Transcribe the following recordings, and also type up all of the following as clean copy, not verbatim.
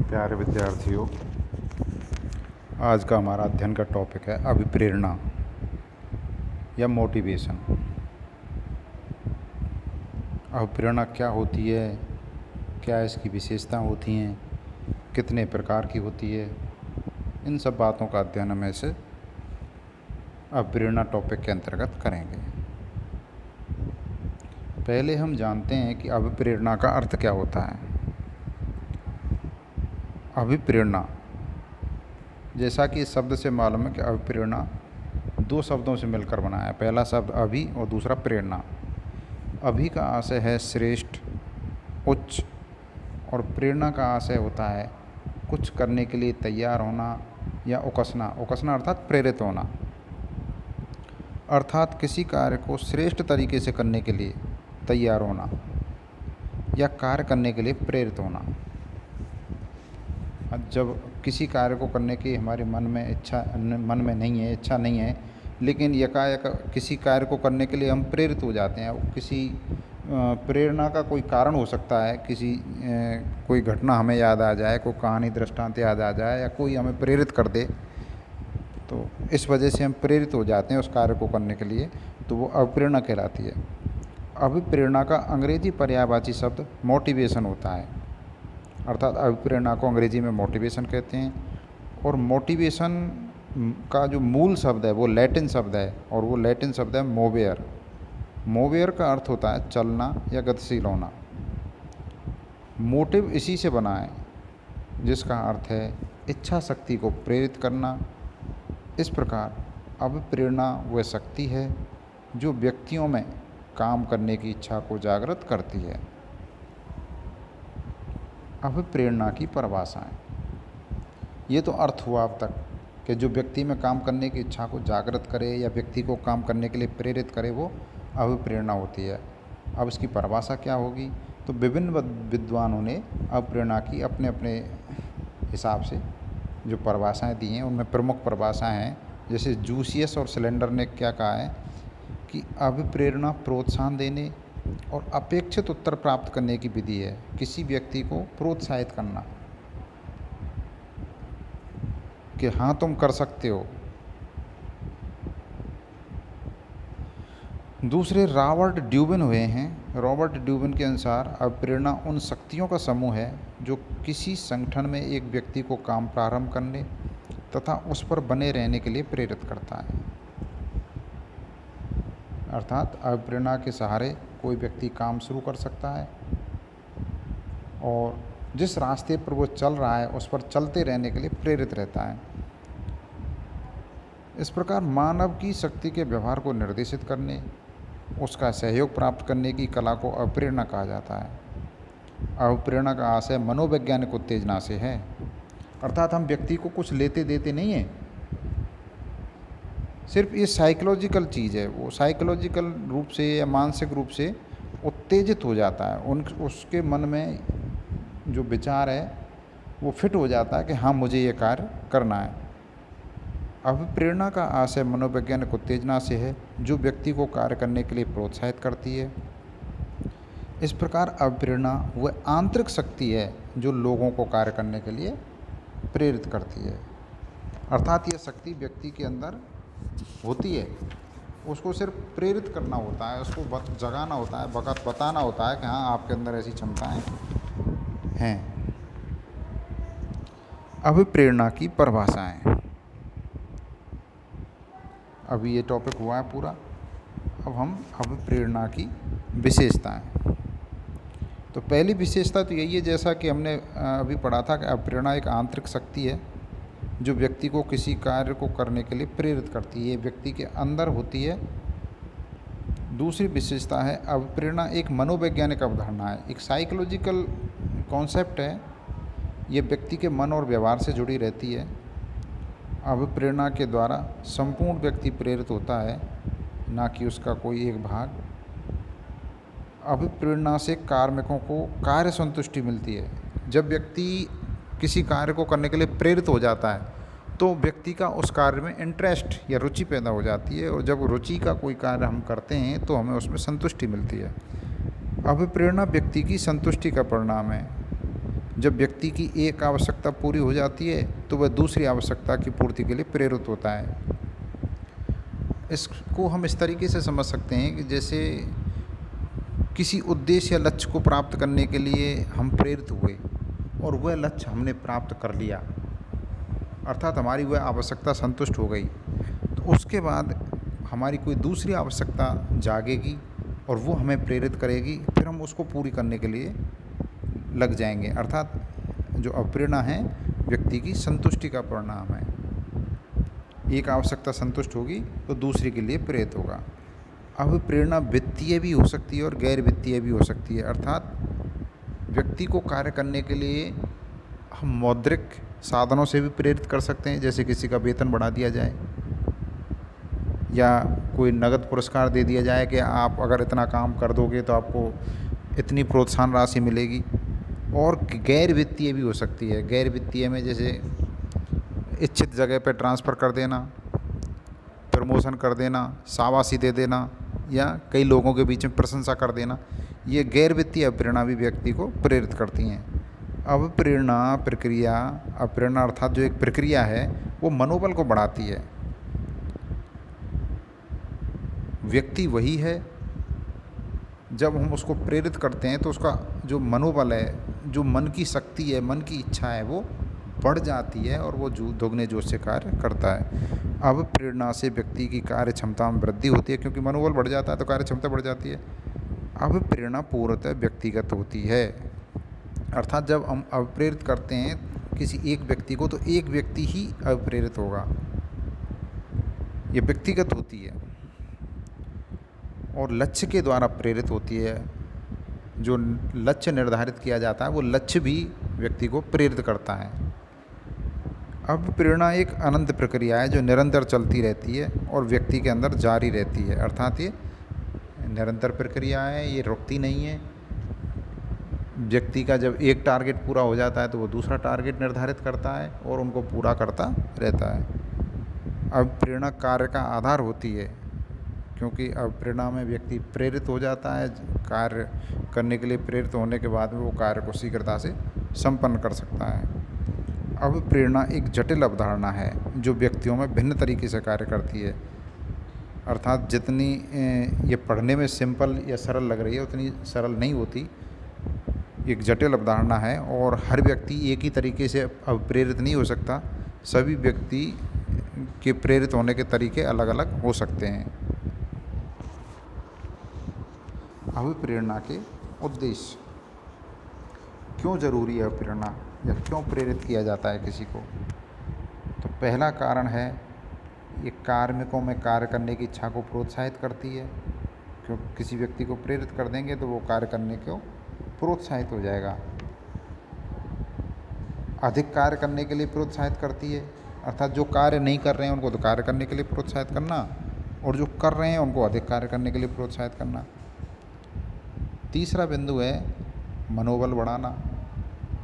प्यारे विद्यार्थियों, आज का हमारा अध्ययन का टॉपिक है अभिप्रेरणा या मोटिवेशन। अभिप्रेरणा क्या होती है, क्या इसकी विशेषता होती हैं, कितने प्रकार की होती है, इन सब बातों का अध्ययन हम ऐसे अभिप्रेरणा टॉपिक के अंतर्गत करेंगे। पहले हम जानते हैं कि अभिप्रेरणा का अर्थ क्या होता है। अभिप्रेरणा, जैसा कि इस शब्द से मालूम है कि अभिप्रेरणा दो शब्दों से मिलकर बना है। पहला शब्द अभि और दूसरा प्रेरणा। अभि का आशय है श्रेष्ठ, उच्च, और प्रेरणा का आशय होता है कुछ करने के लिए तैयार होना या उकसना। उकसना अर्थात प्रेरित होना, अर्थात किसी कार्य को श्रेष्ठ तरीके से करने के लिए तैयार होना या कार्य करने के लिए प्रेरित होना। जब किसी कार्य को करने की हमारे मन में नहीं है, इच्छा नहीं है, लेकिन एकाएक किसी कार्य को करने के लिए हम प्रेरित हो जाते हैं। किसी प्रेरणा का कोई कारण हो सकता है, कोई घटना हमें याद आ जाए, कोई कहानी दृष्टांत याद आ जाए, या कोई हमें प्रेरित कर दे, तो इस वजह से हम प्रेरित हो जाते हैं उस कार्य को करने के लिए, तो वो अभिप्रेरणा कहलाती है। अभिप्रेरणा का अंग्रेजी पर्यायवाची शब्द मोटिवेशन होता है, अर्थात अभिप्रेरणा को अंग्रेजी में मोटिवेशन कहते हैं। और मोटिवेशन का जो मूल शब्द है वो लैटिन शब्द है, और वो लैटिन शब्द है मोवेयर। मोवेयर का अर्थ होता है चलना या गतिशील होना। मोटिव इसी से बना है, जिसका अर्थ है इच्छा शक्ति को प्रेरित करना। इस प्रकार अभिप्रेरणा वह शक्ति है जो व्यक्तियों में काम करने की इच्छा को जागृत करती है। अभिप्रेरणा की परिभाषाएं, ये तो अर्थ हुआ अब तक कि जो व्यक्ति में काम करने की इच्छा को जागृत करे या व्यक्ति को काम करने के लिए प्रेरित करे, वो अभिप्रेरणा होती है। अब इसकी परिभाषा क्या होगी, तो विभिन्न विद्वानों ने अभिप्रेरणा की अपने अपने हिसाब से जो परिभाषाएं दी हैं, उनमें प्रमुख परिभाषाएं हैं। जैसे जूसियस और सिलेंडर ने क्या कहा है कि अभिप्रेरणा प्रोत्साहन देने और अपेक्षित उत्तर प्राप्त करने की विधि है। किसी व्यक्ति को प्रोत्साहित करना कि हाँ तुम कर सकते हो। दूसरे रॉबर्ट ड्यूबिन हुए हैं। रॉबर्ट ड्यूबिन के अनुसार अभिप्रेरणा उन शक्तियों का समूह है जो किसी संगठन में एक व्यक्ति को काम प्रारंभ करने तथा उस पर बने रहने के लिए प्रेरित करता है। अर्थात अभिप्रेरणा के सहारे कोई व्यक्ति काम शुरू कर सकता है और जिस रास्ते पर वो चल रहा है उस पर चलते रहने के लिए प्रेरित रहता है। इस प्रकार मानव की शक्ति के व्यवहार को निर्देशित करने, उसका सहयोग प्राप्त करने की कला को अभिप्रेरणा कहा जाता है। अभिप्रेरणा का आशय मनोवैज्ञानिक उत्तेजना से है, अर्थात हम व्यक्ति को कुछ लेते देते नहीं हैं, सिर्फ ये साइकोलॉजिकल चीज़ है। वो साइकोलॉजिकल रूप से या मानसिक रूप से उत्तेजित हो जाता है, उसके मन में जो विचार है वो फिट हो जाता है कि हाँ मुझे ये कार्य करना है। अभिप्रेरणा का आशय मनोवैज्ञानिक उत्तेजना से है जो व्यक्ति को कार्य करने के लिए प्रोत्साहित करती है। इस प्रकार अभिप्रेरणा वह आंतरिक शक्ति है जो लोगों को कार्य करने के लिए प्रेरित करती है। अर्थात यह शक्ति व्यक्ति के अंदर होती है, उसको सिर्फ प्रेरित करना होता है, उसको जगाना होता है, बताना होता है कि हाँ आपके अंदर ऐसी क्षमताएं हैं। अभिप्रेरणा की परिभाषाएं, अभी ये टॉपिक हुआ है पूरा। अब हम अभिप्रेरणा की विशेषताएं। तो पहली विशेषता तो यही है, जैसा कि हमने अभी पढ़ा था कि अभिप्रेरणा एक आंतरिक शक्ति है जो व्यक्ति को किसी कार्य को करने के लिए प्रेरित करती है। ये व्यक्ति के अंदर होती है। दूसरी विशेषता है अभिप्रेरणा एक मनोवैज्ञानिक अवधारणा है, एक साइकोलॉजिकल कॉन्सेप्ट है। ये व्यक्ति के मन और व्यवहार से जुड़ी रहती है। अभिप्रेरणा के द्वारा संपूर्ण व्यक्ति प्रेरित होता है, ना कि उसका कोई एक भाग। अभिप्रेरणा से कार्मिकों को कार्य संतुष्टि मिलती है। जब व्यक्ति किसी कार्य को करने के लिए प्रेरित हो जाता है तो व्यक्ति का उस कार्य में इंटरेस्ट या रुचि पैदा हो जाती है, और जब रुचि का कोई कार्य हम करते हैं तो हमें उसमें संतुष्टि मिलती है। अभिप्रेरणा व्यक्ति की संतुष्टि का परिणाम है। जब व्यक्ति की एक आवश्यकता पूरी हो जाती है तो वह दूसरी आवश्यकता की पूर्ति के लिए प्रेरित होता है। इसको हम इस तरीके से समझ सकते हैं कि जैसे किसी उद्देश्य या लक्ष्य को प्राप्त करने के लिए हम प्रेरित हुए और वह लक्ष्य हमने प्राप्त कर लिया, अर्थात हमारी वह आवश्यकता संतुष्ट हो गई, तो उसके बाद हमारी कोई दूसरी आवश्यकता जागेगी और वो हमें प्रेरित करेगी, फिर हम उसको पूरी करने के लिए लग जाएंगे। अर्थात जो अप्रेरणा है व्यक्ति की संतुष्टि का परिणाम है। एक आवश्यकता संतुष्ट होगी तो दूसरी के लिए प्रेरित होगा। अब प्रेरणा वित्तीय भी हो सकती है और गैर वित्तीय भी हो सकती है। अर्थात व्यक्ति को कार्य करने के लिए हम मौद्रिक साधनों से भी प्रेरित कर सकते हैं, जैसे किसी का वेतन बढ़ा दिया जाए या कोई नगद पुरस्कार दे दिया जाए कि आप अगर इतना काम कर दोगे तो आपको इतनी प्रोत्साहन राशि मिलेगी। और गैर वित्तीय भी हो सकती है। गैर वित्तीय में जैसे इच्छित जगह पर ट्रांसफ़र कर देना, प्रमोशन कर देना, शाबाशी दे देना या कई लोगों के बीच में प्रशंसा कर देना, ये गैर वित्तीय प्रेरणा भी व्यक्ति को प्रेरित करती हैं। अब प्रेरणा प्रक्रिया, अप्रेरणा अर्थात जो एक प्रक्रिया है वो मनोबल को बढ़ाती है। व्यक्ति वही है, जब हम उसको प्रेरित करते हैं तो उसका जो मनोबल है, जो मन की शक्ति है, मन की इच्छा है, वो बढ़ जाती है और वो दोगुने जोश से कार्य करता है। अब प्रेरणा से व्यक्ति की कार्य क्षमता में वृद्धि होती है, क्योंकि मनोबल बढ़ जाता है तो कार्य क्षमता बढ़ जाती है। अब प्रेरणा पूर्णतः व्यक्तिगत होती है। अर्थात जब हम अप्रेरित करते हैं किसी एक व्यक्ति को तो एक व्यक्ति ही अप्रेरित होगा, ये व्यक्तिगत होती है। और लक्ष्य के द्वारा प्रेरित होती है। जो लक्ष्य निर्धारित किया जाता है वो लक्ष्य भी व्यक्ति को प्रेरित करता है। अब प्रेरणा एक अनंत प्रक्रिया है जो निरंतर चलती रहती है और व्यक्ति के अंदर जारी रहती है। अर्थात ये निरंतर प्रक्रिया है, ये रुकती नहीं है। व्यक्ति का जब एक टारगेट पूरा हो जाता है तो वो दूसरा टारगेट निर्धारित करता है और उनको पूरा करता रहता है। अब प्रेरणा कार्य का आधार होती है, क्योंकि अब प्रेरणा में व्यक्ति प्रेरित हो जाता है। कार्य करने के लिए प्रेरित होने के बाद में वो कार्य को शीघ्रता से संपन्न कर सकता है। अब प्रेरणा एक जटिल अवधारणा है जो व्यक्तियों में भिन्न तरीके से कार्य करती है। अर्थात जितनी ये पढ़ने में सिंपल या सरल लग रही है उतनी सरल नहीं होती। एक जटिल अवधारणा है और हर व्यक्ति एक ही तरीके से अब प्रेरित नहीं हो सकता। सभी व्यक्ति के प्रेरित होने के तरीके अलग अलग हो सकते हैं। अभिप्रेरणा के उद्देश्य, क्यों ज़रूरी है अभिप्रेरणा या क्यों प्रेरित किया जाता है किसी को? तो पहला कारण है ये कार्मिकों में कार्य करने की इच्छा को प्रोत्साहित करती है। क्योंकि किसी व्यक्ति को प्रेरित कर देंगे तो वो कार्य करने को प्रोत्साहित हो जाएगा। अधिक कार्य करने के लिए प्रोत्साहित करती है, अर्थात जो कार्य नहीं कर रहे हैं उनको तो कार्य करने के लिए प्रोत्साहित करना और जो कर रहे हैं उनको अधिक कार्य करने के लिए प्रोत्साहित करना। तीसरा बिंदु है मनोबल बढ़ाना,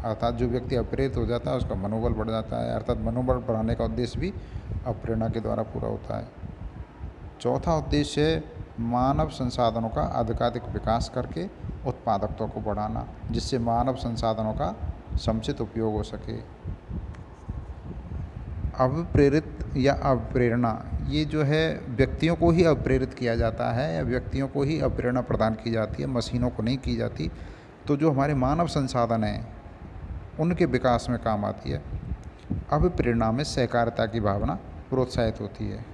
अर्थात जो व्यक्ति अप्रेरित हो जाता है उसका मनोबल बढ़ जाता है। अर्थात मनोबल बढ़ाने का उद्देश्य भी अप्रेरणा के द्वारा पूरा होता है। चौथा उद्देश्य है मानव संसाधनों का अधिकाधिक विकास करके उत्पादकता को बढ़ाना, जिससे मानव संसाधनों का समुचित उपयोग हो सके। अभिप्रेरित या अप्रेरणा, ये जो है व्यक्तियों को ही अप्रेरित किया जाता है या व्यक्तियों को ही अप्रेरणा प्रदान की जाती है, मशीनों को नहीं की जाती। तो जो हमारे मानव संसाधन हैं उनके विकास में काम आती है। अभिप्रेरणा में सहकारिता की भावना प्रोत्साहित होती है।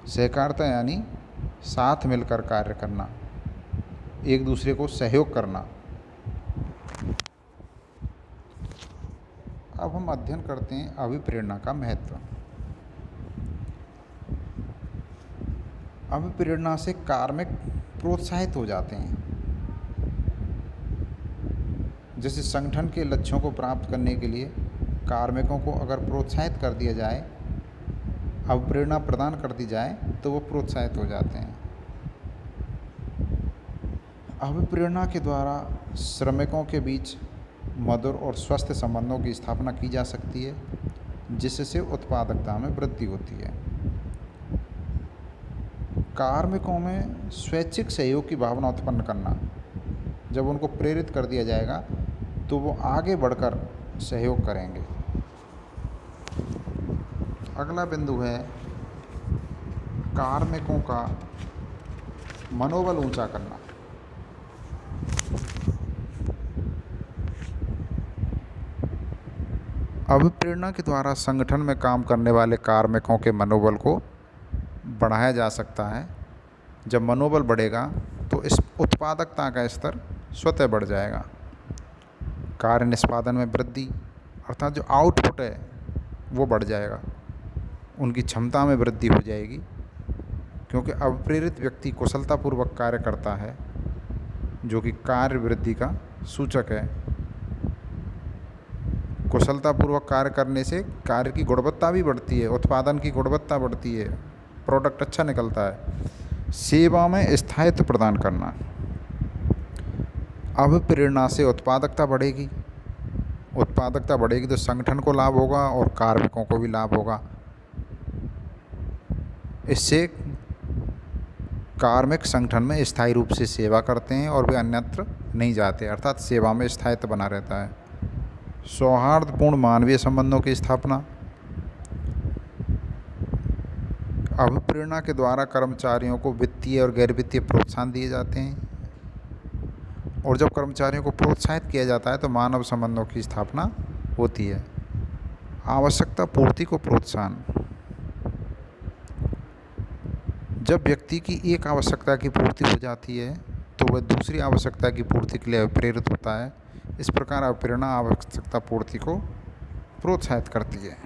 सहकारिता यानी साथ मिलकर कार्य करना, एक दूसरे को सहयोग करना। अब हम अध्ययन करते हैं अभिप्रेरणा का महत्व। अभिप्रेरणा से कार्मिक प्रोत्साहित हो जाते हैं। जैसे संगठन के लक्ष्यों को प्राप्त करने के लिए कार्मिकों को अगर प्रोत्साहित कर दिया जाए, अभिप्रेरणा प्रदान कर दी जाए तो वो प्रोत्साहित हो जाते हैं। अभिप्रेरणा के द्वारा श्रमिकों के बीच मधुर और स्वस्थ संबंधों की स्थापना की जा सकती है, जिससे उत्पादकता में वृद्धि होती है। कार्मिकों में स्वैच्छिक सहयोग की भावना उत्पन्न करना, जब उनको प्रेरित कर दिया जाएगा तो वो आगे बढ़कर सहयोग करेंगे। अगला बिंदु है कार्मिकों का मनोबल ऊंचा करना। अभिप्रेरणा के द्वारा संगठन में काम करने वाले कार्मिकों के मनोबल को बढ़ाया जा सकता है। जब मनोबल बढ़ेगा तो इस उत्पादकता का स्तर स्वतः बढ़ जाएगा। कार्य निष्पादन में वृद्धि, अर्थात जो आउटपुट है वो बढ़ जाएगा, उनकी क्षमता में वृद्धि हो जाएगी, क्योंकि अप्रेरित व्यक्ति कुशलतापूर्वक कार्य करता है, जो कि कार्य वृद्धि का सूचक है। कुशलतापूर्वक कार्य करने से कार्य की गुणवत्ता भी बढ़ती है, उत्पादन की गुणवत्ता बढ़ती है, प्रोडक्ट अच्छा निकलता है। सेवा में स्थायित्व प्रदान करना। अभिप्रेरणा से उत्पादकता बढ़ेगी, उत्पादकता बढ़ेगी तो संगठन को लाभ होगा और कार्मिकों को भी लाभ होगा। इससे कार्मिक संगठन में स्थायी रूप से सेवा करते हैं और वे अन्यत्र नहीं जाते, अर्थात सेवा में स्थायित्व बना रहता है। सौहार्दपूर्ण मानवीय संबंधों की स्थापना। अभिप्रेरणा के द्वारा कर्मचारियों को वित्तीय और गैर वित्तीय प्रोत्साहन दिए जाते हैं, और जब कर्मचारियों को प्रोत्साहित किया जाता है तो मानव संबंधों की स्थापना होती है। आवश्यकता पूर्ति को प्रोत्साहन। जब व्यक्ति की एक आवश्यकता की पूर्ति हो जाती है तो वह दूसरी आवश्यकता की पूर्ति के लिए प्रेरित होता है। इस प्रकार अभिप्रेरणा आवश्यकता पूर्ति को प्रोत्साहित करती है।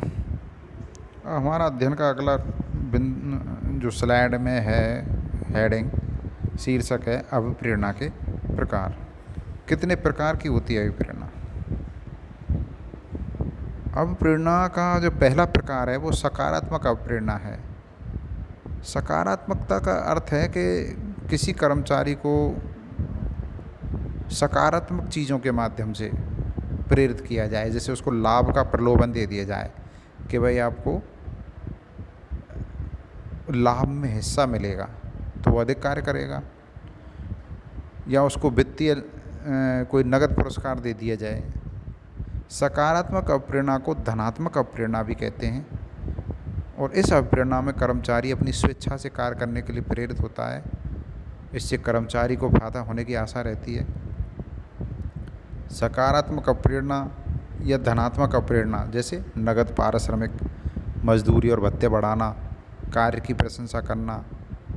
हमारा अध्ययन का अगला जो स्लाइड में है हेडिंग, शीर्षक है अभिप्रेरणा के प्रकार। कितने प्रकार की होती है अभिप्रेरणा? अभिप्रेरणा का जो पहला प्रकार है वो सकारात्मक अभिप्रेरणा है। सकारात्मकता का अर्थ है कि किसी कर्मचारी को सकारात्मक चीज़ों के माध्यम से प्रेरित किया जाए, जैसे उसको लाभ का प्रलोभन दे दिया जाए कि भाई आपको लाभ में हिस्सा मिलेगा तो वो अधिक कार्य करेगा, या उसको वित्तीय कोई नगद पुरस्कार दे दिया जाए। सकारात्मक अभिप्रेरणा को धनात्मक अभिप्रेरणा भी कहते हैं, और इस अभिप्रेरणा में कर्मचारी अपनी स्वेच्छा से कार्य करने के लिए प्रेरित होता है। इससे कर्मचारी को फायदा होने की आशा रहती है। सकारात्मक अभिप्रेरणा या धनात्मक अभिप्रेरणा जैसे नगद पारिश्रमिक, मजदूरी और भत्ते बढ़ाना, कार्य की प्रशंसा करना,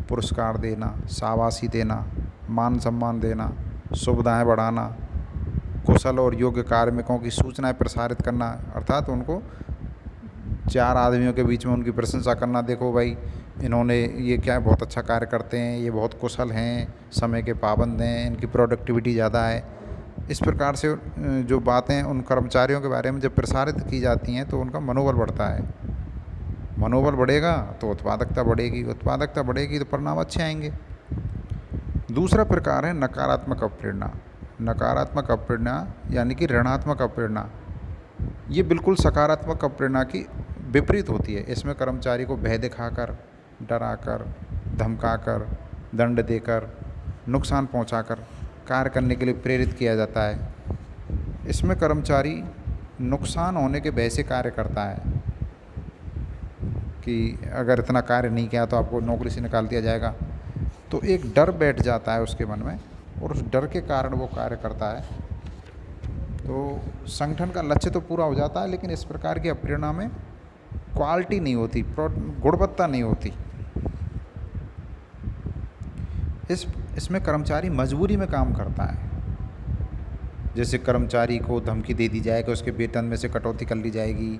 पुरस्कार देना, शाबाशी देना, मान सम्मान देना, सुविधाएं बढ़ाना, कुशल और योग्य कार्मिकों की सूचनाएं प्रसारित करना, अर्थात उनको 4 आदमियों के बीच में उनकी प्रशंसा करना, देखो भाई इन्होंने ये क्या बहुत अच्छा कार्य करते हैं, ये बहुत कुशल हैं, समय के पाबंद हैं, इनकी प्रोडक्टिविटी ज़्यादा है। इस प्रकार से जो बातें उन कर्मचारियों के बारे में जब प्रसारित की जाती हैं तो उनका मनोबल बढ़ता है। मनोबल बढ़ेगा तो उत्पादकता बढ़ेगी, उत्पादकता बढ़ेगी तो परिणाम अच्छे आएंगे। दूसरा प्रकार है नकारात्मक अभिप्रेरणा। नकारात्मक अभिप्रेरणा यानी कि ऋणात्मक अभिप्रेरणा, ये बिल्कुल सकारात्मक अभिप्रेरणा की विपरीत होती है। इसमें कर्मचारी को भय दिखाकर, डराकर, धमकाकर, दंड देकर, नुकसान पहुंचाकर कार्य करने के लिए प्रेरित किया जाता है। इसमें कर्मचारी नुकसान होने के भय से कार्य करता है कि अगर इतना कार्य नहीं किया तो आपको नौकरी से निकाल दिया जाएगा। तो एक डर बैठ जाता है उसके मन में, और उस डर के कारण वो कार्य करता है। तो संगठन का लक्ष्य तो पूरा हो जाता है, लेकिन इस प्रकार की अभिप्रेरणा में क्वालिटी नहीं होती, गुणवत्ता नहीं होती। इसमें कर्मचारी मजबूरी में काम करता है। जैसे कर्मचारी को धमकी दे दी जाए कि उसके वेतन में से कटौती कर ली जाएगी,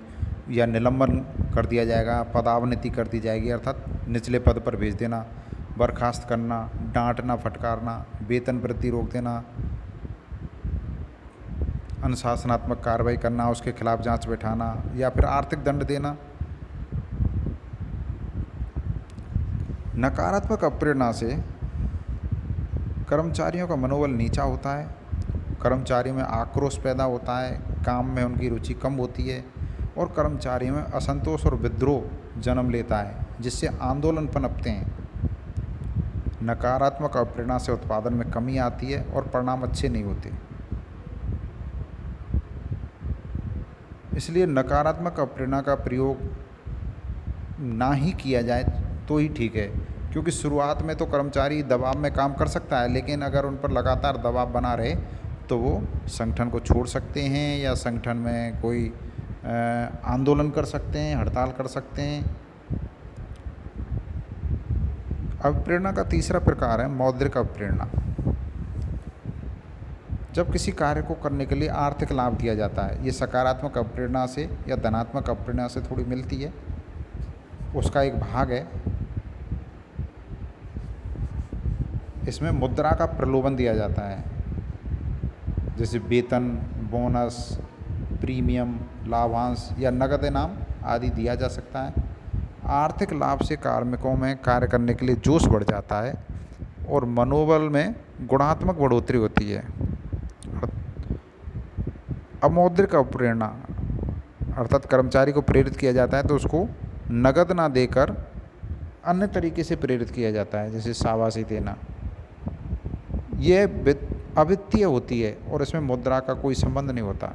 या निलंबन कर दिया जाएगा, पदावनति कर दी जाएगी, अर्थात निचले पद पर भेज देना, बर्खास्त करना, डांटना, फटकारना, वेतन वृद्धि रोक देना, अनुशासनात्मक कार्रवाई करना, उसके खिलाफ जांच बैठाना, या फिर आर्थिक दंड देना। नकारात्मक अभिप्रेरणा से कर्मचारियों का मनोबल नीचा होता है, कर्मचारियों में आक्रोश पैदा होता है, काम में उनकी रुचि कम होती है, और कर्मचारियों में असंतोष और विद्रोह जन्म लेता है, जिससे आंदोलन पनपते हैं। नकारात्मक अप्रेरणा से उत्पादन में कमी आती है और परिणाम अच्छे नहीं होते। इसलिए नकारात्मक अप्रेरणा का प्रयोग ना ही किया जाए तो ही ठीक है, क्योंकि शुरुआत में तो कर्मचारी दबाव में काम कर सकता है, लेकिन अगर उन पर लगातार दबाव बना रहे तो वो संगठन को छोड़ सकते हैं या संगठन में कोई आंदोलन कर सकते हैं, हड़ताल कर सकते हैं। अप्रेरणा का तीसरा प्रकार है मौद्रिक अप्रेरणा। जब किसी कार्य को करने के लिए आर्थिक लाभ दिया जाता है, ये सकारात्मक अप्रेरणा से या धनात्मक अप्रेरणा से थोड़ी मिलती है, उसका एक भाग है। इसमें मुद्रा का प्रलोभन दिया जाता है, जैसे वेतन, बोनस, प्रीमियम, लाभांश या नगद इनाम आदि दिया जा सकता है। आर्थिक लाभ से कार्मिकों में कार्य करने के लिए जोश बढ़ जाता है और मनोबल में गुणात्मक बढ़ोतरी होती है। अमौद्रिक अप्रेरणा अर्थात कर्मचारी को प्रेरित किया जाता है तो उसको नगद ना देकर अन्य तरीके से प्रेरित किया जाता है, जैसे शाबाशी देना। यह अवित्तीय होती है और इसमें मुद्रा का कोई संबंध नहीं होता,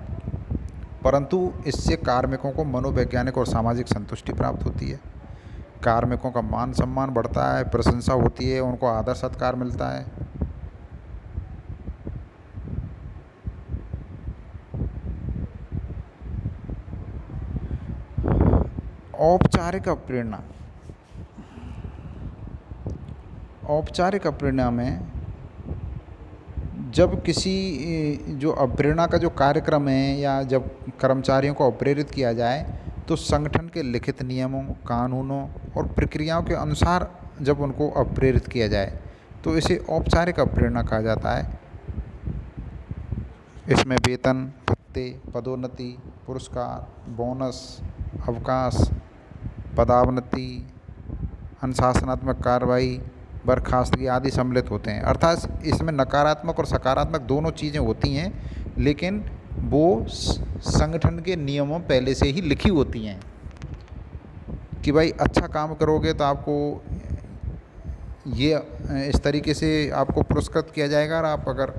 परंतु इससे कार्मिकों को मनोवैज्ञानिक और सामाजिक संतुष्टि प्राप्त होती है। कार्मिकों का मान सम्मान बढ़ता है, प्रशंसा होती है, उनको आदर सत्कार मिलता है। औपचारिक अप्रेरणा। औपचारिक अप्रेरणा में जब किसी जो अप्रेरणा का जो कार्यक्रम है या जब कर्मचारियों को प्रेरित किया जाए तो संगठन के लिखित नियमों, कानूनों और प्रक्रियाओं के अनुसार जब उनको प्रेरित किया जाए तो इसे औपचारिक अप्रेरणा कहा जाता है। इसमें वेतन, भत्ते, पदोन्नति, पुरस्कार, बोनस, अवकाश, पदावनति, अनुशासनात्मक कार्रवाई, बर्खास्तगी आदि सम्मिलित होते हैं। अर्थात इसमें नकारात्मक और सकारात्मक दोनों चीज़ें होती हैं, लेकिन वो संगठन के नियमों पहले से ही लिखी होती हैं कि भाई अच्छा काम करोगे तो आपको ये इस तरीके से आपको पुरस्कृत किया जाएगा, और आप अगर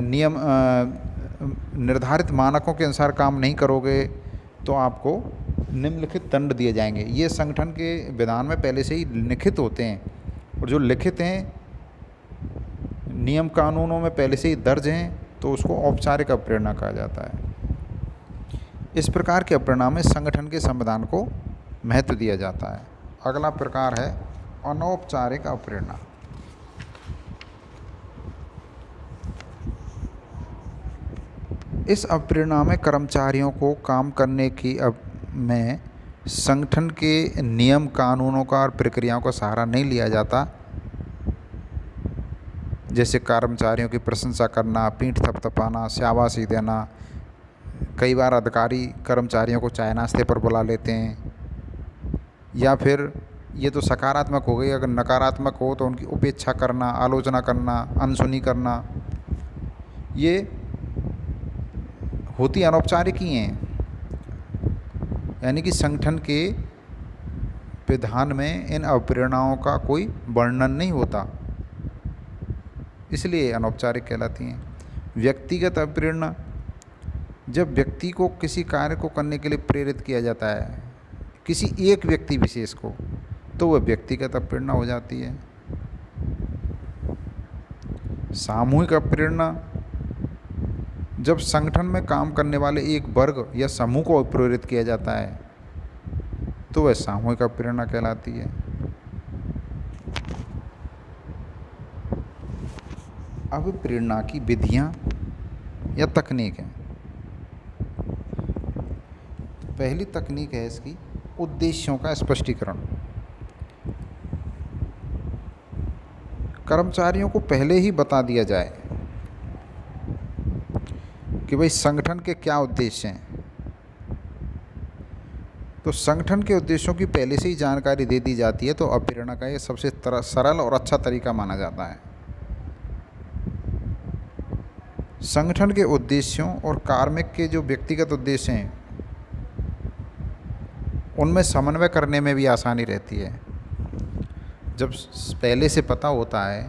नियम निर्धारित मानकों के अनुसार काम नहीं करोगे तो आपको निम्नलिखित दंड दिए जाएंगे। ये संगठन के विधान में पहले से ही लिखित होते हैं, और जो लिखित हैं नियम कानूनों में पहले से ही दर्ज हैं तो उसको औपचारिक अप्रेरणा कहा जाता है। इस प्रकार के अप्रेरणा में संगठन के संविधान को महत्व दिया जाता है। अगला प्रकार है अनौपचारिक अप्रेरणा। इस अप्रेरणा में कर्मचारियों को काम करने की में संगठन के नियम, कानूनों का और प्रक्रियाओं का सहारा नहीं लिया जाता, जैसे कर्मचारियों की प्रशंसा करना, पीठ थपथपाना, शाबाशी देना। कई बार अधिकारी कर्मचारियों को चाय नाश्ते पर बुला लेते हैं, या फिर ये तो सकारात्मक हो गई, अगर नकारात्मक हो तो उनकी उपेक्षा करना, आलोचना करना, अनसुनी करना, ये होती अनौपचारिक ही हैं। यानी कि संगठन के विधान में इन अप्रेरणाओं का कोई वर्णन नहीं होता, इसलिए अनौपचारिक कहलाती हैं। व्यक्तिगत अप्रेरणा, जब व्यक्ति को किसी कार्य को करने के लिए प्रेरित किया जाता है, किसी एक व्यक्ति विशेष को, तो वह व्यक्तिगत अप्रेरणा हो जाती है। सामूहिक अप्रेरणा, जब संगठन में काम करने वाले एक वर्ग या समूह को प्रेरित किया जाता है तो वह सामूहिक अप्रेरणा कहलाती है। अब प्रेरणा की विधियां या तकनीक है। पहली तकनीक है इसकी उद्देश्यों का स्पष्टीकरण। कर्मचारियों को पहले ही बता दिया जाए कि भाई संगठन के क्या उद्देश्य हैं, तो संगठन के उद्देश्यों की पहले से ही जानकारी दे दी जाती है, तो अप्रेरणा का ये सबसे सरल और अच्छा तरीका माना जाता है। संगठन के उद्देश्यों और कार्मिक के जो व्यक्तिगत उद्देश्य हैं उनमें समन्वय करने में भी आसानी रहती है। जब पहले से पता होता है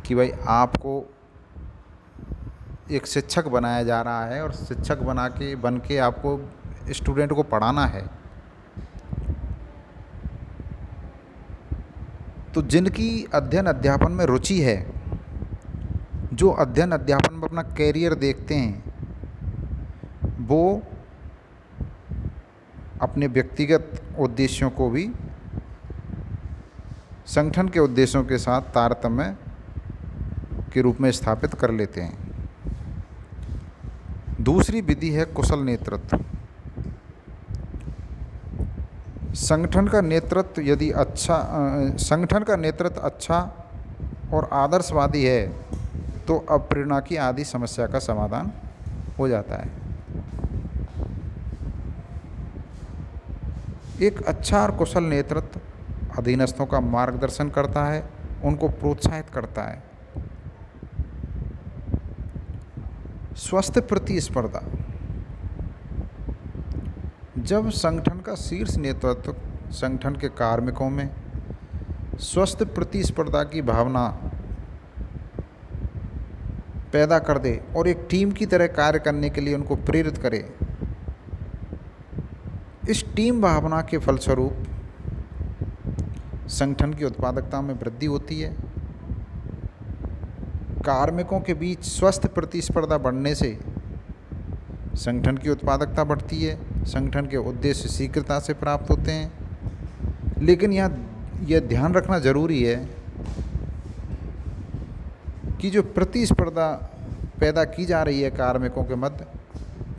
कि भाई आपको एक शिक्षक बनाया जा रहा है और शिक्षक बन के आपको स्टूडेंट को पढ़ाना है, तो जिनकी अध्ययन अध्यापन में रुचि है, जो अध्ययन अध्यापन में अपना कैरियर देखते हैं, वो अपने व्यक्तिगत उद्देश्यों को भी संगठन के उद्देश्यों के साथ तारतम्य के रूप में स्थापित कर लेते हैं। दूसरी विधि है कुशल नेतृत्व। संगठन का नेतृत्व अच्छा और आदर्शवादी है तो अप्रेरणा की आदि समस्या का समाधान हो जाता है। एक अच्छा और कुशल नेतृत्व अधीनस्थों का मार्गदर्शन करता है, उनको प्रोत्साहित करता है। स्वस्थ प्रतिस्पर्धा। जब संगठन का शीर्ष नेतृत्व संगठन के कार्मिकों में स्वस्थ प्रतिस्पर्धा की भावना पैदा कर दे और एक टीम की तरह कार्य करने के लिए उनको प्रेरित करे, इस टीम भावना के फलस्वरूप संगठन की उत्पादकता में वृद्धि होती है। कार्मिकों के बीच स्वस्थ प्रतिस्पर्धा बढ़ने से संगठन की उत्पादकता बढ़ती है, संगठन के उद्देश्य शीघ्रता से प्राप्त होते हैं। लेकिन यहाँ यह ध्यान रखना जरूरी है कि जो प्रतिस्पर्धा पैदा की जा रही है कार्मिकों के मध्य,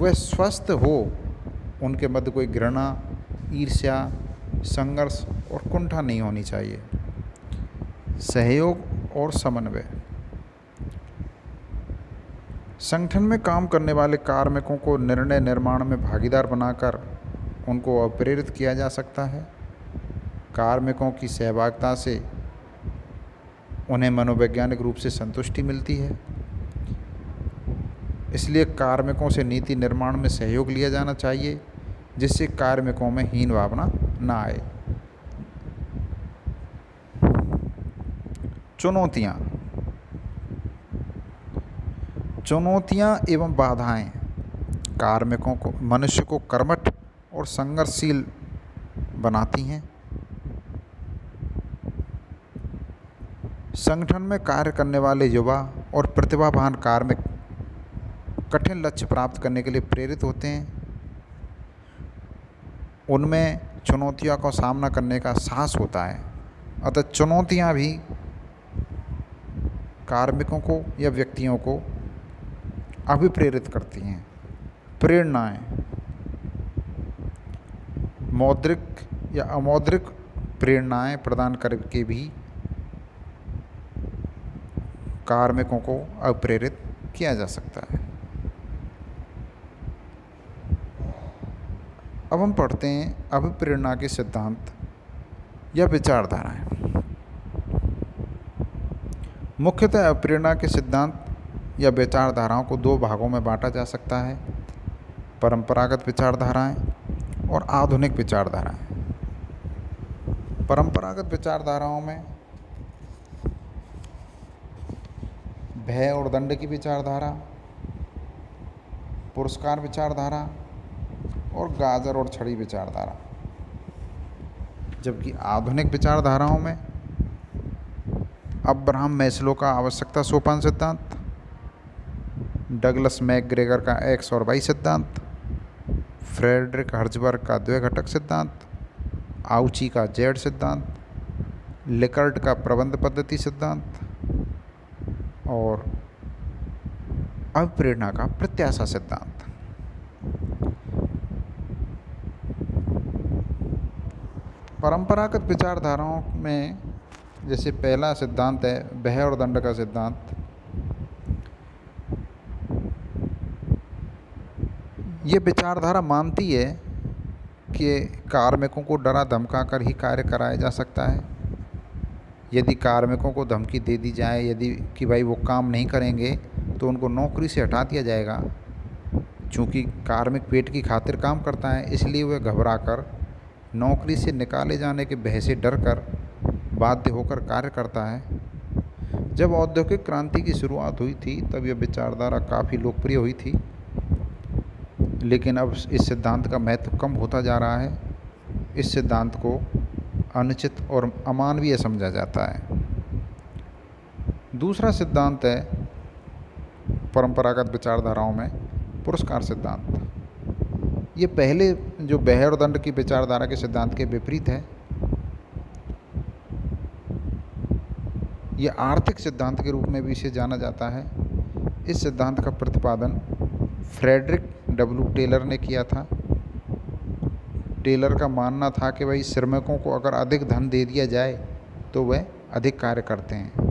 वह स्वस्थ हो, उनके मध्य कोई घृणा, ईर्ष्या, संघर्ष और कुंठा नहीं होनी चाहिए। सहयोग और समन्वय। संगठन में काम करने वाले कार्मिकों को निर्णय निर्माण में भागीदार बनाकर उनको प्रेरित किया जा सकता है। कार्मिकों की सहभागिता से उन्हें मनोवैज्ञानिक रूप से संतुष्टि मिलती है, इसलिए कार्मिकों से नीति निर्माण में सहयोग लिया जाना चाहिए, जिससे कार्मिकों में हीन भावना ना आए। चुनौतियाँ एवं बाधाएं कार्मिकों को, मनुष्य को कर्मठ और संघर्षशील बनाती हैं। संगठन में कार्य करने वाले युवा और प्रतिभावान कार्मिक कठिन लक्ष्य प्राप्त करने के लिए प्रेरित होते हैं। उनमें चुनौतियों का सामना करने का साहस होता है। अतः चुनौतियाँ भी कार्मिकों को या व्यक्तियों को अभिप्रेरित करती हैं। प्रेरणाएं मौद्रिक या अमौद्रिक प्रेरणाएं प्रदान करके भी कार्मिकों को अप्रेरित किया जा सकता है। अब हम पढ़ते हैं अभिप्रेरणा के सिद्धांत या विचारधाराएं। मुख्यतः अभिप्रेरणा के सिद्धांत या विचारधाराओं को दो भागों में बांटा जा सकता है: परंपरागत विचारधाराएं और आधुनिक विचारधाराएं। परंपरागत विचारधाराओं में भय और दंड की विचारधारा, पुरस्कार विचारधारा और गाजर और छड़ी विचारधारा। जबकि आधुनिक विचारधाराओं में अब्राहम मैस्लो का आवश्यकता सोपान सिद्धांत, डगलस मैकग्रेगर का एक्स और वाई सिद्धांत, फ्रेडरिक हर्ज़बर्ग का द्वैघटक सिद्धांत, आउची का जेड सिद्धांत, लिकर्ट का प्रबंध पद्धति सिद्धांत और अभिप्रेरणा का प्रत्याशा सिद्धांत। परंपरागत विचारधाराओं में जैसे पहला सिद्धांत है भय और दंड का सिद्धांत। ये विचारधारा मानती है कि कार्मिकों को डरा धमका कर ही कार्य कराया जा सकता है। यदि कार्मिकों को धमकी दे दी जाए यदि कि भाई वो काम नहीं करेंगे तो उनको नौकरी से हटा दिया जाएगा। चूँकि कार्मिक पेट की खातिर काम करता है, इसलिए वह घबराकर नौकरी से निकाले जाने के भय से डर कर बाध्य होकर कार्य करता है। जब औद्योगिक क्रांति की शुरुआत हुई थी तब यह विचारधारा काफ़ी लोकप्रिय हुई थी, लेकिन अब इस सिद्धांत का महत्व कम होता जा रहा है। इस सिद्धांत को अनुचित और अमानवीय समझा जाता है। दूसरा सिद्धांत है परंपरागत विचारधाराओं में पुरस्कार सिद्धांत। ये पहले जो व्यय और दंड की विचारधारा के सिद्धांत के विपरीत है। यह आर्थिक सिद्धांत के रूप में भी इसे जाना जाता है। इस सिद्धांत का प्रतिपादन फ्रेडरिक डब्ल्यू टेलर ने किया था। टेलर का मानना था कि भाई श्रमिकों को अगर अधिक धन दे दिया जाए तो वह अधिक कार्य करते हैं।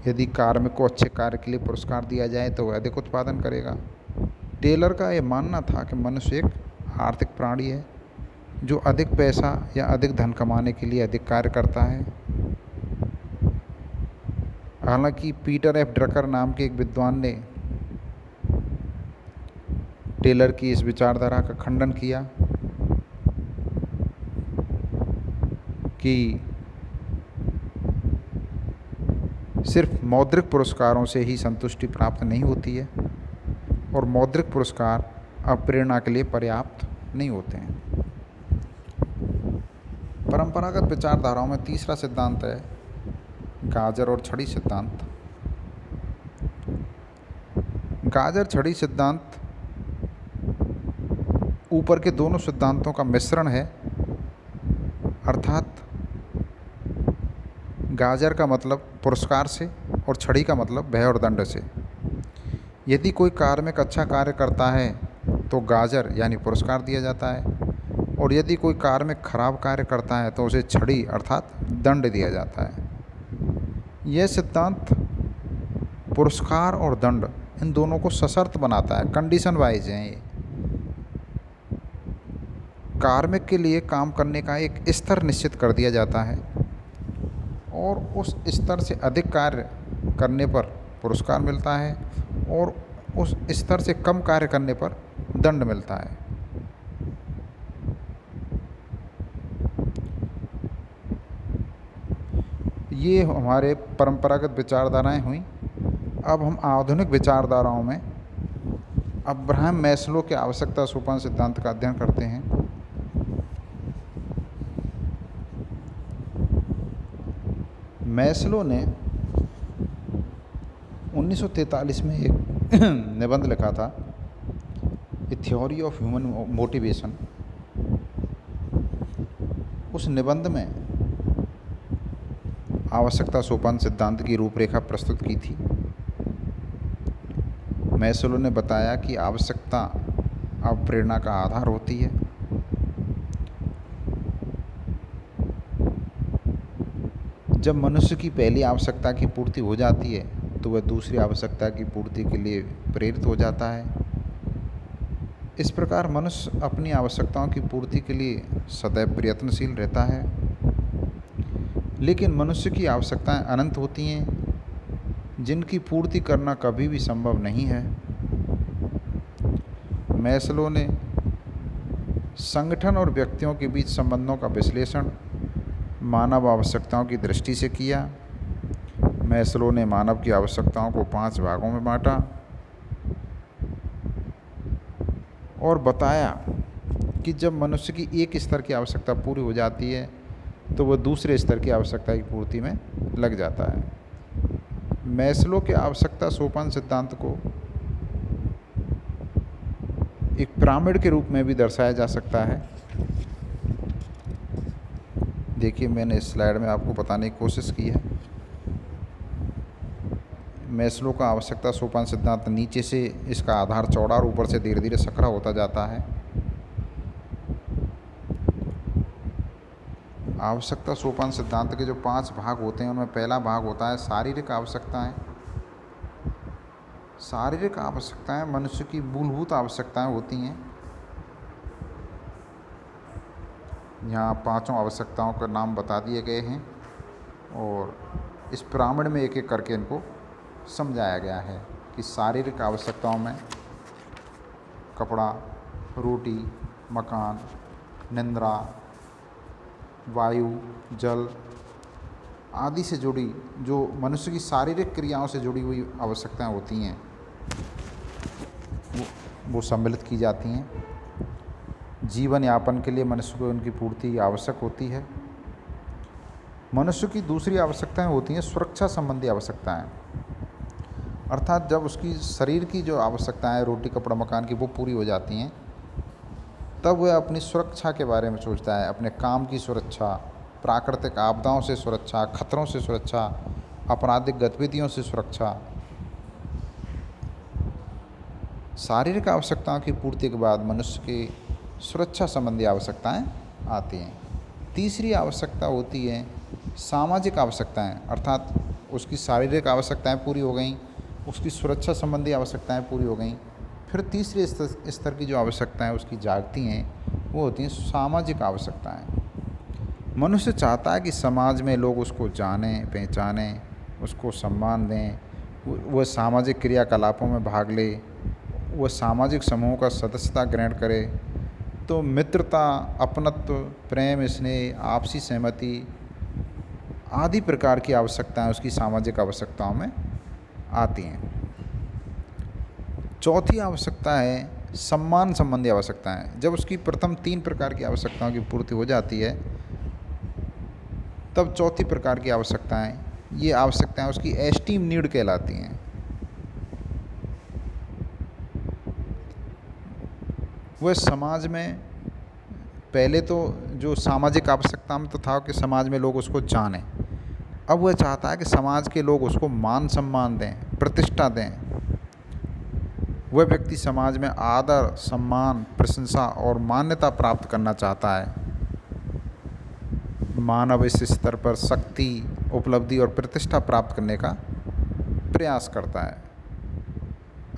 यदि कार्मिक को अच्छे कार्य के लिए पुरस्कार दिया जाए तो वह अधिक उत्पादन करेगा। टेलर का यह मानना था कि मनुष्य एक आर्थिक प्राणी है जो अधिक पैसा या अधिक धन कमाने के लिए अधिक कार्य करता है। हालांकि पीटर एफ ड्रकर नाम के एक विद्वान ने टेलर की इस विचारधारा का खंडन किया कि सिर्फ मौद्रिक पुरस्कारों से ही संतुष्टि प्राप्त नहीं होती है और मौद्रिक पुरस्कार अब प्रेरणा के लिए पर्याप्त नहीं होते हैं। परंपरागत विचारधाराओं में तीसरा सिद्धांत है गाजर और छड़ी सिद्धांत। गाजर छड़ी सिद्धांत ऊपर के दोनों सिद्धांतों का मिश्रण है, अर्थात गाजर का मतलब पुरस्कार से और छड़ी का मतलब व्यय और दंड से। यदि कोई कार्मिक अच्छा कार्य करता है तो गाजर यानी पुरस्कार दिया जाता है, और यदि कोई कार्मिक खराब कार्य करता है तो उसे छड़ी अर्थात दंड दिया जाता है। यह सिद्धांत पुरस्कार और दंड इन दोनों को सशर्त बनाता है, कंडीशन वाइज है। ये कार्मिक के लिए काम करने का एक स्तर निश्चित कर दिया जाता है और उस स्तर से अधिक कार्य करने पर पुरस्कार मिलता है और उस स्तर से कम कार्य करने पर दंड मिलता है। ये हमारे परंपरागत विचारधाराएं हुई। अब हम आधुनिक विचारधाराओं में अब्राहम मैस्लो के आवश्यकता सोपान सिद्धांत का अध्ययन करते हैं। मैस्लो ने 1943 में एक निबंध लिखा था, ए थ्योरी ऑफ ह्यूमन मोटिवेशन। उस निबंध में आवश्यकता सोपान सिद्धांत की रूपरेखा प्रस्तुत की थी। मैस्लो ने बताया कि आवश्यकता अब प्रेरणा का आधार होती है। जब मनुष्य की पहली आवश्यकता की पूर्ति हो जाती है तो वह दूसरी आवश्यकता की पूर्ति के लिए प्रेरित हो जाता है। इस प्रकार मनुष्य अपनी आवश्यकताओं की पूर्ति के लिए सदैव प्रयत्नशील रहता है। लेकिन मनुष्य की आवश्यकताएं अनंत होती हैं जिनकी पूर्ति करना कभी भी संभव नहीं है। मैस्लो ने संगठन और व्यक्तियों के बीच संबंधों का विश्लेषण मानव आवश्यकताओं की दृष्टि से किया। मैस्लो ने मानव की आवश्यकताओं को 5 भागों में बांटा और बताया कि जब मनुष्य की एक स्तर की आवश्यकता पूरी हो जाती है तो वह दूसरे स्तर की आवश्यकता की पूर्ति में लग जाता है। मैस्लो के आवश्यकता सोपान सिद्धांत को एक पिरामिड के रूप में भी दर्शाया जा सकता है। देखिए, मैंने इस स्लाइड में आपको बताने की कोशिश की है। मैस्लो का आवश्यकता सोपान सिद्धांत नीचे से इसका आधार चौड़ा और ऊपर से धीरे धीरे संकरा होता जाता है। आवश्यकता सोपान सिद्धांत के जो 5 भाग होते हैं उनमें पहला भाग होता है शारीरिक आवश्यकताएं। शारीरिक आवश्यकताएं मनुष्य की मूलभूत आवश्यकताएं होती हैं। यहाँ 5 आवश्यकताओं का नाम बता दिए गए हैं और इस पिरामिड में एक एक करके इनको समझाया गया है कि शारीरिक आवश्यकताओं में कपड़ा, रोटी, मकान, निंद्रा, वायु, जल आदि से जुड़ी, जो मनुष्य की शारीरिक क्रियाओं से जुड़ी हुई आवश्यकताएं होती हैं, वो सम्मिलित की जाती हैं। जीवन यापन के लिए मनुष्य को उनकी पूर्ति आवश्यक होती है। मनुष्य की दूसरी आवश्यकताएं होती हैं सुरक्षा संबंधी आवश्यकताएं, अर्थात जब उसकी शरीर की जो आवश्यकताएं, रोटी कपड़ा मकान की, वो पूरी हो जाती हैं, तब वह अपनी सुरक्षा के बारे में सोचता है। अपने काम की सुरक्षा, प्राकृतिक आपदाओं से सुरक्षा, खतरों से सुरक्षा, आपराधिक गतिविधियों से सुरक्षा। शारीरिक आवश्यकताओं की पूर्ति के बाद मनुष्य की सुरक्षा संबंधी आवश्यकताएं आती हैं। तीसरी आवश्यकता होती है सामाजिक आवश्यकताएं, अर्थात उसकी शारीरिक आवश्यकताएं पूरी हो गई, उसकी सुरक्षा संबंधी आवश्यकताएं पूरी हो गई, फिर तीसरे स्तर की जो आवश्यकताएं उसकी जागती हैं, वो होती हैं सामाजिक आवश्यकताएं। मनुष्य चाहता है कि समाज में लोग उसको जानें, पहचानें, उसको सम्मान दें, वह सामाजिक क्रियाकलापों में भाग ले, वह सामाजिक समूहों का सदस्यता ग्रहण करे। तो मित्रता, अपनत्व, प्रेम, स्नेह, आपसी सहमति आदि प्रकार की आवश्यकताएं उसकी सामाजिक आवश्यकताओं में आती हैं। चौथी आवश्यकता है सम्मान संबंधी आवश्यकताएं। जब उसकी प्रथम 3 प्रकार की आवश्यकताओं की पूर्ति हो जाती है, तब चौथी प्रकार की आवश्यकताएं, ये आवश्यकताएं उसकी एस्टीम नीड कहलाती हैं। वह समाज में, पहले तो जो सामाजिक आवश्यकता में तो था कि समाज में लोग उसको जानें, अब वह चाहता है कि समाज के लोग उसको मान सम्मान दें, प्रतिष्ठा दें। वह व्यक्ति समाज में आदर, सम्मान, प्रशंसा और मान्यता प्राप्त करना चाहता है। मानव इस स्तर पर शक्ति, उपलब्धि और प्रतिष्ठा प्राप्त करने का प्रयास करता है।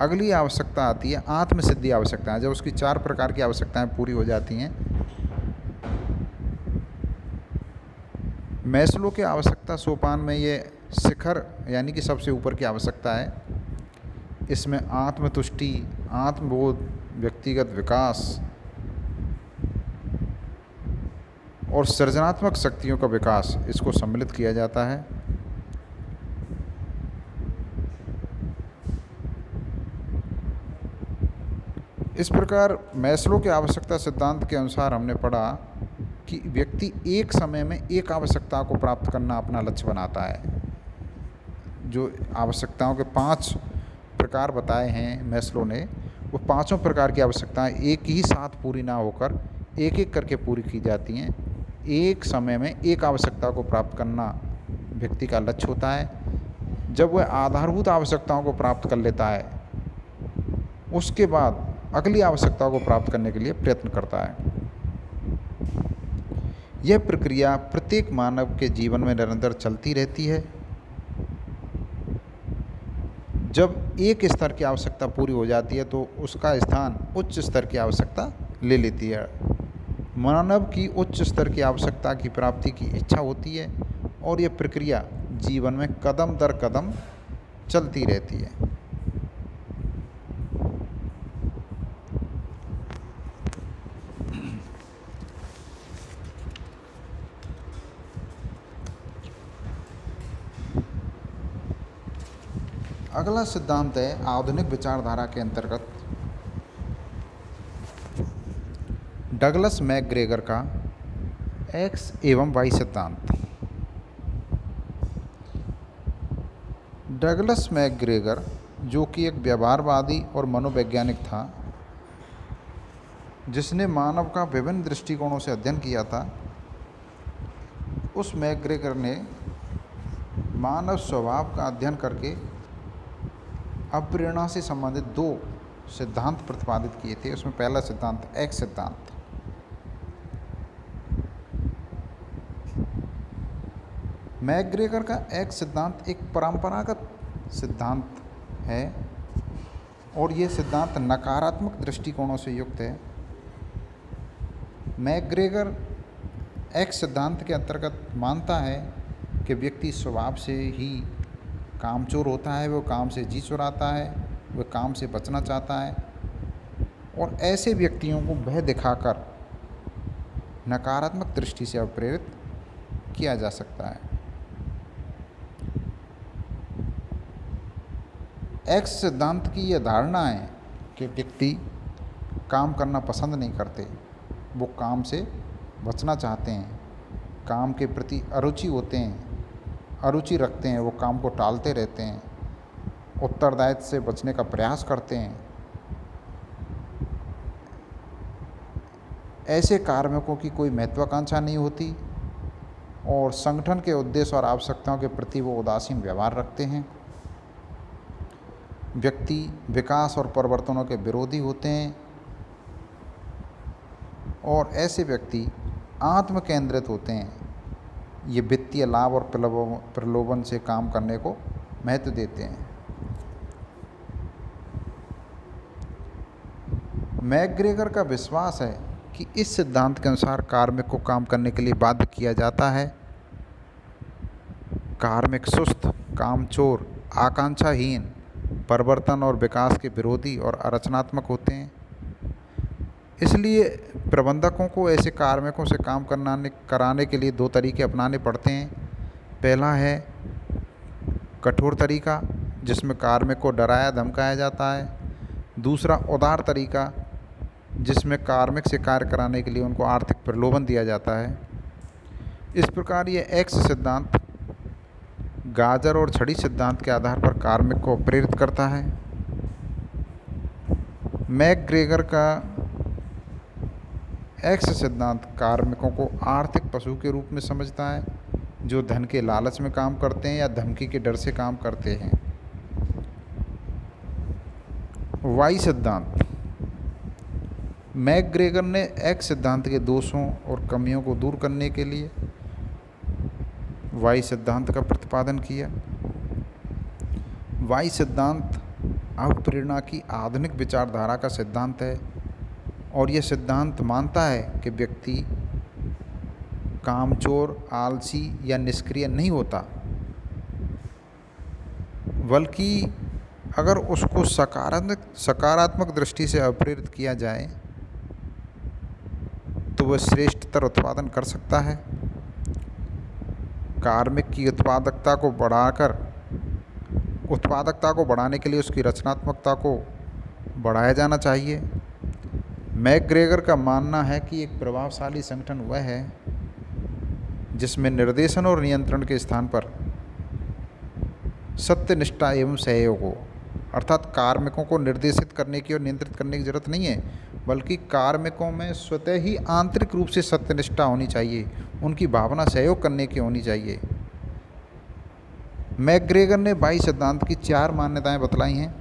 अगली आवश्यकता आती है आत्मसिद्धि आवश्यकताएं। जब उसकी 4 प्रकार की आवश्यकताएं पूरी हो जाती हैं, मैस्लो के आवश्यकता सोपान में ये शिखर यानी कि सबसे ऊपर की आवश्यकता है। इसमें आत्मतुष्टि, आत्मबोध, व्यक्तिगत विकास और सृजनात्मक शक्तियों का विकास, इसको सम्मिलित किया जाता है। इस प्रकार मैस्लो के आवश्यकता सिद्धांत के अनुसार हमने पढ़ा कि व्यक्ति एक समय में एक आवश्यकता को प्राप्त करना अपना लक्ष्य बनाता है। जो आवश्यकताओं के 5 प्रकार बताए हैं मैस्लो ने, वो पाँचों प्रकार की आवश्यकताएं एक ही साथ पूरी ना होकर एक एक करके पूरी की जाती हैं। एक समय में एक आवश्यकता को प्राप्त करना व्यक्ति का लक्ष्य होता है। जब वह आधारभूत आवश्यकताओं को प्राप्त कर लेता है, उसके बाद अगली आवश्यकताओं को प्राप्त करने के लिए प्रयत्न करता है। यह प्रक्रिया प्रत्येक मानव के जीवन में निरंतर चलती रहती है। जब एक स्तर की आवश्यकता पूरी हो जाती है, तो उसका स्थान उच्च स्तर की आवश्यकता ले लेती है। मानव की उच्च स्तर की आवश्यकता की प्राप्ति की इच्छा होती है और यह प्रक्रिया जीवन में कदम दर कदम चलती रहती है। अगला सिद्धांत है आधुनिक विचारधारा के अंतर्गत डगलस मैकग्रेगर का एक्स एवं वाई सिद्धांत। डगलस मैकग्रेगर, जो कि एक व्यवहारवादी और मनोवैज्ञानिक था, जिसने मानव का विभिन्न दृष्टिकोणों से अध्ययन किया था, उस मैकग्रेगर ने मानव स्वभाव का अध्ययन करके अप्रेरणा से संबंधित 2 सिद्धांत प्रतिपादित किए थे। उसमें पहला सिद्धांत एक्स सिद्धांत। मैकग्रेगर का एक्स सिद्धांत एक परंपरागत सिद्धांत है और ये सिद्धांत नकारात्मक दृष्टिकोणों से युक्त है। मैकग्रेगर एक्स सिद्धांत के अंतर्गत मानता है कि व्यक्ति स्वभाव से ही कामचोर होता है, वो काम से जी चुराता है, वह काम से बचना चाहता है और ऐसे व्यक्तियों को भय दिखाकर नकारात्मक दृष्टि से प्रेरित किया जा सकता है। एक्स सिद्धांत की यह धारणा है कि व्यक्ति काम करना पसंद नहीं करते, वो काम से बचना चाहते हैं, काम के प्रति अरुचि होते हैं, अरुचि रखते हैं, वो काम को टालते रहते हैं, उत्तरदायित्व से बचने का प्रयास करते हैं। ऐसे कार्मिकों की कोई महत्वाकांक्षा नहीं होती और संगठन के उद्देश्य और आवश्यकताओं के प्रति वो उदासीन व्यवहार रखते हैं। व्यक्ति विकास और परिवर्तनों के विरोधी होते हैं और ऐसे व्यक्ति आत्म केंद्रित होते हैं। ये वित्तीय लाभ और प्रलोभन से काम करने को महत्व देते हैं। मैकग्रेगर का विश्वास है कि इस सिद्धांत के अनुसार कार्मिक को काम करने के लिए बाध्य किया जाता है। कार्मिक सुस्त, कामचोर, आकांक्षाहीन, परिवर्तन और विकास के विरोधी और अरचनात्मक होते हैं। इसलिए प्रबंधकों को ऐसे कार्मिकों से काम कराने के लिए दो तरीके अपनाने पड़ते हैं। पहला है कठोर तरीका, जिसमें कार्मिक को डराया धमकाया जाता है। दूसरा उदार तरीका, जिसमें कार्मिक से कार्य कराने के लिए उनको आर्थिक प्रलोभन दिया जाता है। इस प्रकार ये एक्स सिद्धांत गाजर और छड़ी सिद्धांत के आधार पर कार्मिक को प्रेरित करता है। मैकग्रेगर का एक्स सिद्धांत कार्मिकों को आर्थिक पशु के रूप में समझता है, जो धन के लालच में काम करते हैं या धमकी के डर से काम करते हैं। वाई सिद्धांत। मैकग्रेगर ने एक्स सिद्धांत के दोषों और कमियों को दूर करने के लिए वाई सिद्धांत का प्रतिपादन किया। वाई सिद्धांत अवप्रेरणा की आधुनिक विचारधारा का सिद्धांत है और यह सिद्धांत मानता है कि व्यक्ति कामचोर, आलसी या निष्क्रिय नहीं होता, बल्कि अगर उसको सकारात्मक दृष्टि से अप्रेरित किया जाए तो वह श्रेष्ठतर उत्पादन कर सकता है। कार्मिक की उत्पादकता को बढ़ाने के लिए उसकी रचनात्मकता को बढ़ाया जाना चाहिए। मैकग्रेगर का मानना है कि एक प्रभावशाली संगठन वह है जिसमें निर्देशन और नियंत्रण के स्थान पर सत्यनिष्ठा एवं सहयोग हो। अर्थात कार्मिकों को निर्देशित करने की और नियंत्रित करने की जरूरत नहीं है, बल्कि कार्मिकों में स्वतः ही आंतरिक रूप से सत्यनिष्ठा होनी चाहिए, उनकी भावना सहयोग करने की होनी चाहिए। मैकग्रेगर ने वाई सिद्धांत की 4 मान्यताएं बतलाई हैं।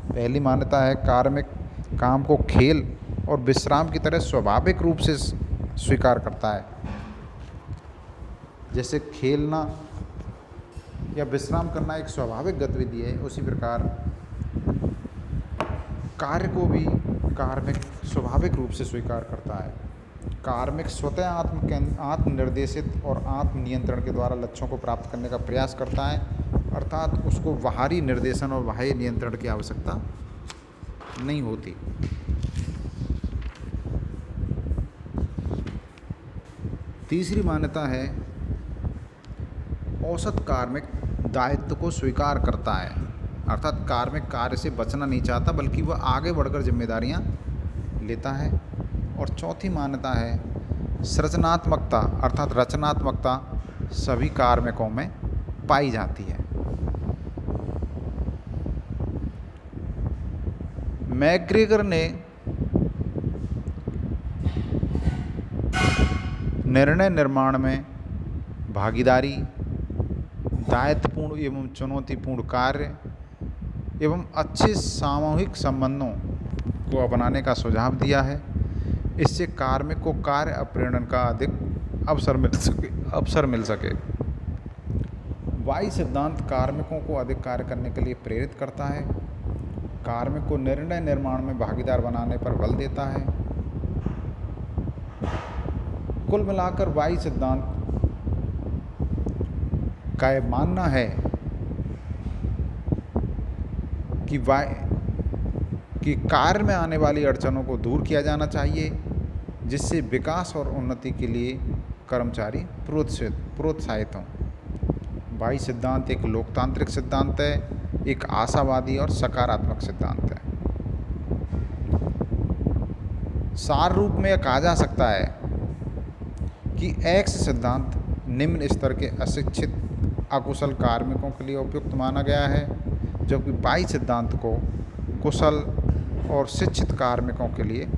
पहली मान्यता है कार्मिक काम को खेल और विश्राम की तरह स्वाभाविक रूप से स्वीकार करता है। जैसे खेलना या विश्राम करना एक स्वाभाविक गतिविधि है, उसी प्रकार कार्य को भी कार्मिक स्वाभाविक रूप से स्वीकार करता है। कार्मिक स्वतः आत्मनिर्देशित और आत्मनियंत्रण के द्वारा लक्ष्यों को प्राप्त करने का प्रयास करता है, अर्थात उसको बाहरी निर्देशन और बाह्य नियंत्रण की आवश्यकता नहीं होती। तीसरी मान्यता है औसत कार्मिक दायित्व को स्वीकार करता है, अर्थात कार्मिक कार्य से बचना नहीं चाहता, बल्कि वह आगे बढ़कर जिम्मेदारियां लेता है। और चौथी मान्यता है सृजनात्मकता, अर्थात रचनात्मकता सभी कार्मिकों में पाई जाती है। मैकग्रेगर ने निर्णय निर्माण में भागीदारी, दायित्वपूर्ण एवं चुनौतीपूर्ण कार्य एवं अच्छे सामूहिक संबंधों को अपनाने का सुझाव दिया है। इससे कार्मिक को कार्य अप्रेरण का अधिक अवसर मिल सके। वाई सिद्धांत कार्मिकों को अधिक कार्य करने के लिए प्रेरित करता है, कार्मिक को निर्णय निर्माण में भागीदार बनाने पर बल देता है। कुल मिलाकर वाई सिद्धांत का यह मानना है कि कार्य में आने वाली अड़चनों को दूर किया जाना चाहिए, जिससे विकास और उन्नति के लिए कर्मचारी प्रोत्साहित हों। बाई सिद्धांत एक लोकतांत्रिक सिद्धांत है, एक आशावादी और सकारात्मक सिद्धांत है। सार रूप में यह कहा जा सकता है कि एक्स सिद्धांत निम्न स्तर के अशिक्षित अकुशल कार्मिकों के लिए उपयुक्त माना गया है, जबकि वाई सिद्धांत को कुशल और शिक्षित कार्मिकों के लिए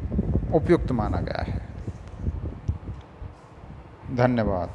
उपयुक्त माना गया है। धन्यवाद।